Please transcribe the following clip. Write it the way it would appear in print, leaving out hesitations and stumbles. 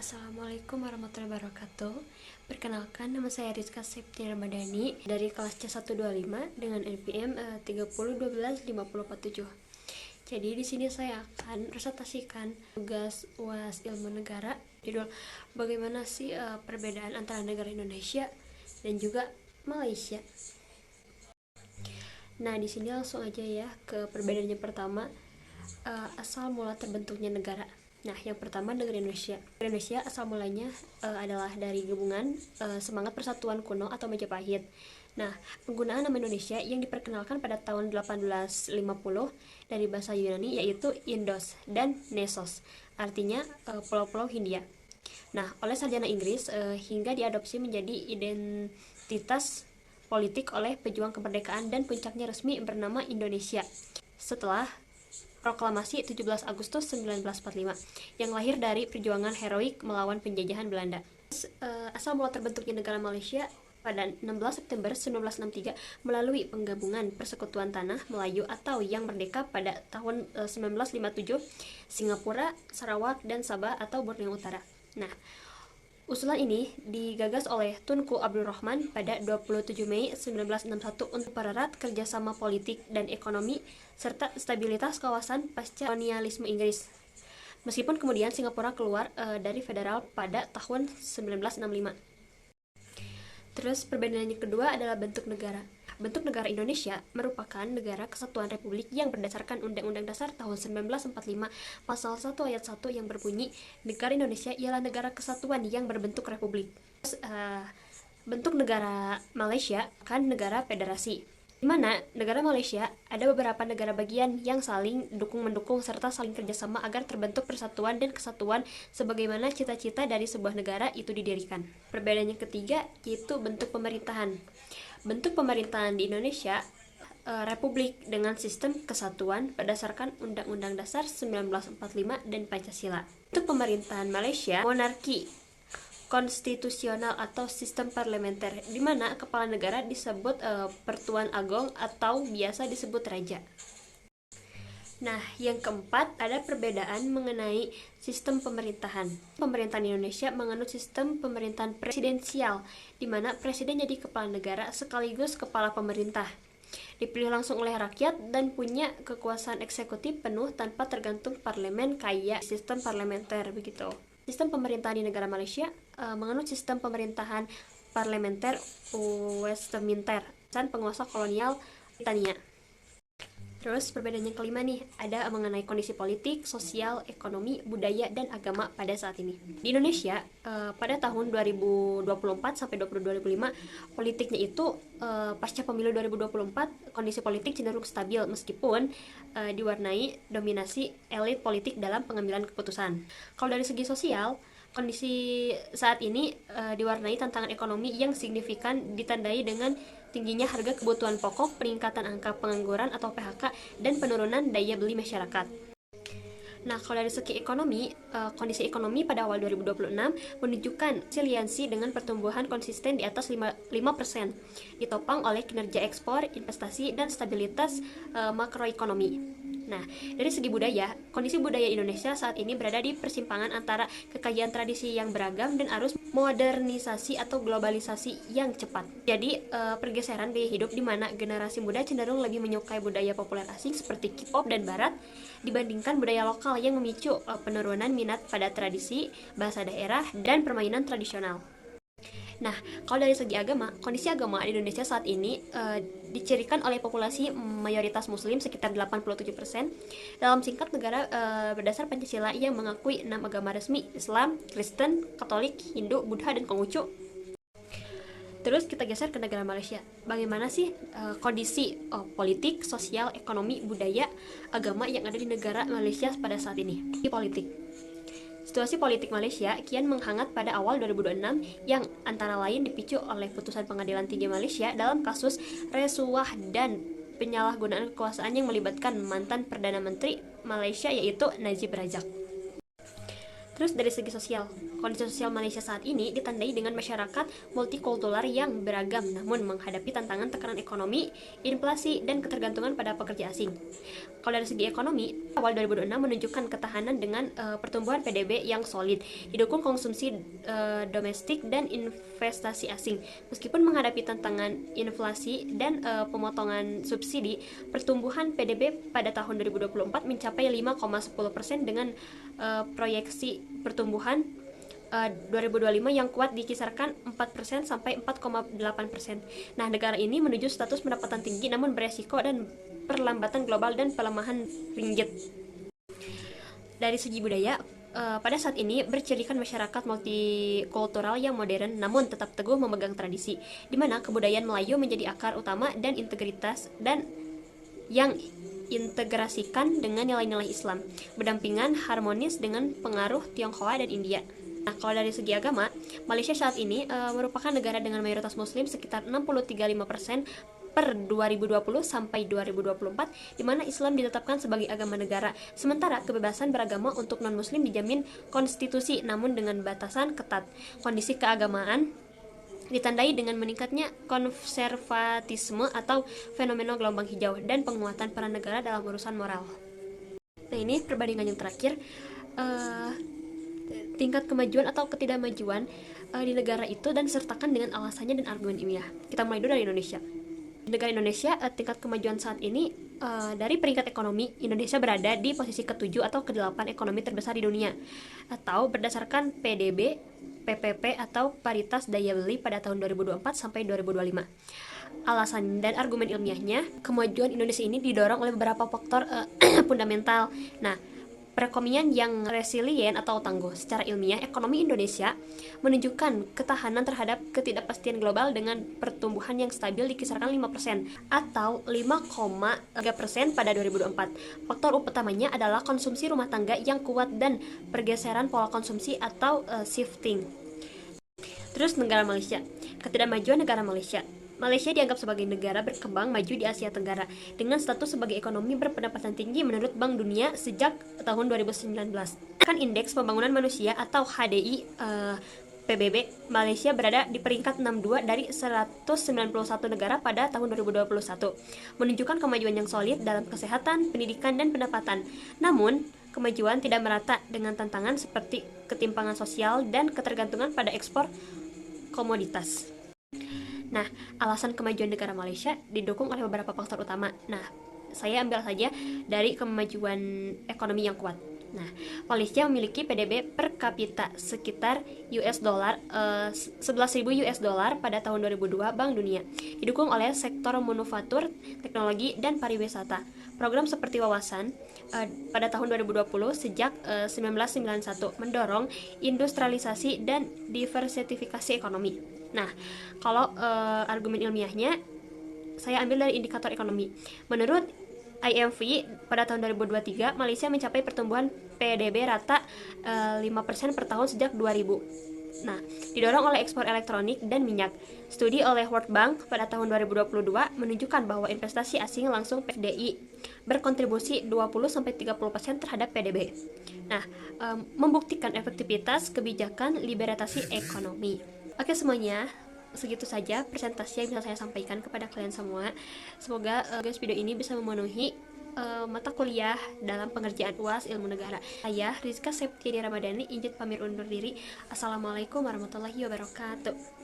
Assalamualaikum warahmatullahi wabarakatuh. Perkenalkan, nama saya Rizka Septi Ramadhani dari kelas C125 dengan NPM 30125047. Jadi di sini saya akan presentasikan tugas UAS Ilmu Negara. Judul bagaimana sih perbedaan antara negara Indonesia dan juga Malaysia. Nah, di sini langsung aja ya ke perbedaannya. Pertama, asal mula terbentuknya negara. Nah, yang pertama negara Indonesia. Indonesia asal mulanya adalah dari gabungan semangat persatuan kuno atau Majapahit. Nah, penggunaan nama Indonesia yang diperkenalkan pada tahun 1850 dari bahasa Yunani yaitu Indos dan Nesos, artinya pulau-pulau Hindia. Nah, oleh sarjana Inggris hingga diadopsi menjadi identitas politik oleh pejuang kemerdekaan dan puncaknya resmi bernama Indonesia setelah Proklamasi 17 Agustus 1945 yang lahir dari perjuangan heroik melawan penjajahan Belanda. Asal mula terbentuknya negara Malaysia pada 16 September 1963 melalui penggabungan Persekutuan Tanah Melayu atau yang merdeka pada tahun 1957, Singapura, Sarawak, dan Sabah atau Borneo Utara. Nah, usulan ini digagas oleh Tunku Abdul Rahman pada 27 Mei 1961 untuk mempererat kerjasama politik dan ekonomi serta stabilitas kawasan pasca kolonialisme Inggris. Meskipun kemudian Singapura keluar dari federal pada tahun 1965. Terus perbedaannya kedua adalah bentuk negara. Bentuk negara Indonesia merupakan negara kesatuan republik yang berdasarkan Undang-Undang Dasar tahun 1945 pasal 1 ayat 1 yang berbunyi negara Indonesia ialah negara kesatuan yang berbentuk republik. Terus, bentuk negara Malaysia kan negara federasi, di mana negara Malaysia ada beberapa negara bagian yang saling dukung-mendukung serta saling kerjasama agar terbentuk persatuan dan kesatuan sebagaimana cita-cita dari sebuah negara itu didirikan. Perbedaan yang ketiga yaitu bentuk pemerintahan. Bentuk pemerintahan di Indonesia republik dengan sistem kesatuan berdasarkan Undang-Undang Dasar 1945 dan Pancasila. Bentuk pemerintahan Malaysia monarki konstitusional atau sistem parlementer, di mana kepala negara disebut Pertuan Agong atau biasa disebut raja. Nah, yang keempat ada perbedaan mengenai sistem pemerintahan. Pemerintahan Indonesia menganut sistem pemerintahan presidensial, di mana presiden jadi kepala negara sekaligus kepala pemerintah. Dipilih langsung oleh rakyat dan punya kekuasaan eksekutif penuh tanpa tergantung parlemen kayak sistem parlementer begitu. Sistem pemerintahan di negara Malaysia menganut sistem pemerintahan parlementer Westminster dan penguasa kolonial Britania. Terus perbedaan yang kelima nih, ada mengenai kondisi politik, sosial, ekonomi, budaya, dan agama pada saat ini. Di Indonesia, pada tahun 2024 sampai 2025, politiknya itu pasca pemilu 2024, kondisi politik cenderung stabil meskipun diwarnai dominasi elit politik dalam pengambilan keputusan. Kalau dari segi sosial, kondisi saat ini diwarnai tantangan ekonomi yang signifikan ditandai dengan tingginya harga kebutuhan pokok, peningkatan angka pengangguran atau PHK, dan penurunan daya beli masyarakat. Nah, kalau dari segi ekonomi, kondisi ekonomi pada awal 2026 menunjukkan resiliensi dengan pertumbuhan konsisten di atas 5%, ditopang oleh kinerja ekspor, investasi, dan stabilitas makroekonomi. Nah, dari segi budaya, kondisi budaya Indonesia saat ini berada di persimpangan antara kekayaan tradisi yang beragam dan arus modernisasi atau globalisasi yang cepat. Jadi, pergeseran gaya hidup di mana generasi muda cenderung lebih menyukai budaya populer asing seperti K-pop dan Barat dibandingkan budaya lokal yang memicu penurunan minat pada tradisi, bahasa daerah, dan permainan tradisional. Nah, kalau dari segi agama, kondisi agama di Indonesia saat ini dicirikan oleh populasi mayoritas muslim sekitar 87%. Dalam singkat negara berdasar Pancasila yang mengakui 6 agama resmi, Islam, Kristen, Katolik, Hindu, Buddha, dan Konghucu. Terus kita geser ke negara Malaysia. Bagaimana sih kondisi politik, sosial, ekonomi, budaya, agama yang ada di negara Malaysia pada saat ini? Di politik. Situasi politik Malaysia kian menghangat pada awal 2026 yang antara lain dipicu oleh putusan Pengadilan Tinggi Malaysia dalam kasus rasuah dan penyalahgunaan kekuasaan yang melibatkan mantan Perdana Menteri Malaysia yaitu Najib Razak. Terus dari segi sosial, kondisi sosial Malaysia saat ini ditandai dengan masyarakat multikultural yang beragam namun menghadapi tantangan tekanan ekonomi, inflasi, dan ketergantungan pada pekerja asing. Kalau dari segi ekonomi, awal 2026 menunjukkan ketahanan dengan pertumbuhan PDB yang solid, didukung konsumsi domestik dan investasi asing. Meskipun menghadapi tantangan inflasi dan pemotongan subsidi, pertumbuhan PDB pada tahun 2024 mencapai 5,10% dengan proyeksi pertumbuhan 2025 yang kuat dikisarkan 4% sampai 4,8%. Nah, negara ini menuju status pendapatan tinggi namun beresiko dan perlambatan global dan pelemahan ringgit. Dari segi budaya, pada saat ini bercirikan masyarakat multikultural yang modern namun tetap teguh memegang tradisi, di mana kebudayaan Melayu menjadi akar utama dan integritas dan yang integrasikan dengan nilai-nilai Islam, berdampingan harmonis dengan pengaruh Tionghoa dan India. Nah, kalau dari segi agama, Malaysia saat ini merupakan negara dengan mayoritas muslim sekitar 63,5% per 2020 sampai 2024, di mana Islam ditetapkan sebagai agama negara. Sementara kebebasan beragama untuk non-muslim dijamin konstitusi namun dengan batasan ketat. Kondisi keagamaan ditandai dengan meningkatnya konservatisme atau fenomena gelombang hijau dan penguatan peran negara dalam urusan moral. Nah, ini perbandingan yang terakhir, tingkat kemajuan atau ketidakmajuan di negara itu dan disertakan dengan alasannya dan argumen ilmiah. Kita mulai dulu dari Indonesia. Di negara Indonesia, tingkat kemajuan saat ini dari peringkat ekonomi, Indonesia berada di posisi ke-7 atau ke-8 ekonomi terbesar di dunia, atau berdasarkan PDB, PPP atau paritas daya beli pada tahun 2024 sampai 2025. Alasan dan argumen ilmiahnya, kemajuan Indonesia ini didorong oleh beberapa faktor fundamental. Nah, perekonomian yang resilient atau tangguh. Secara ilmiah, ekonomi Indonesia menunjukkan ketahanan terhadap ketidakpastian global dengan pertumbuhan yang stabil dikisarkan 5% atau 5,3% pada 2024. Faktor utamanya adalah konsumsi rumah tangga yang kuat dan pergeseran pola konsumsi atau shifting. Terus negara Malaysia. Ketidakmajuan negara Malaysia. Malaysia dianggap sebagai negara berkembang maju di Asia Tenggara dengan status sebagai ekonomi berpendapatan tinggi menurut Bank Dunia sejak tahun 2019. Kan indeks pembangunan manusia atau HDI PBB, Malaysia berada di peringkat 62 dari 191 negara pada tahun 2021, menunjukkan kemajuan yang solid dalam kesehatan, pendidikan, dan pendapatan. Namun, kemajuan tidak merata dengan tantangan seperti ketimpangan sosial dan ketergantungan pada ekspor komoditas. Nah, alasan kemajuan negara Malaysia didukung oleh beberapa faktor utama. Nah, saya ambil saja dari kemajuan ekonomi yang kuat. Nah, Malaysia memiliki PDB per kapita sekitar $11.000 pada tahun 2002 Bank Dunia, didukung oleh sektor manufaktur, teknologi, dan pariwisata. Program seperti Wawasan pada tahun 2020 sejak 1991 mendorong industrialisasi dan diversifikasi ekonomi. Nah, kalau argumen ilmiahnya, saya ambil dari indikator ekonomi. Menurut IMF, pada tahun 2023, Malaysia mencapai pertumbuhan PDB rata 5% per tahun sejak 2000. Nah, didorong oleh ekspor elektronik dan minyak. Studi oleh World Bank pada tahun 2022 menunjukkan bahwa investasi asing langsung FDI berkontribusi 20-30% terhadap PDB. Nah, membuktikan efektivitas kebijakan liberalisasi ekonomi. Oke semuanya, segitu saja presentasi yang bisa saya sampaikan kepada kalian semua. Semoga video ini bisa memenuhi mata kuliah dalam pengerjaan UAS Ilmu Negara. Saya Rizka Septiani Ramadhani, izin pamit undur diri. Assalamualaikum warahmatullahi wabarakatuh.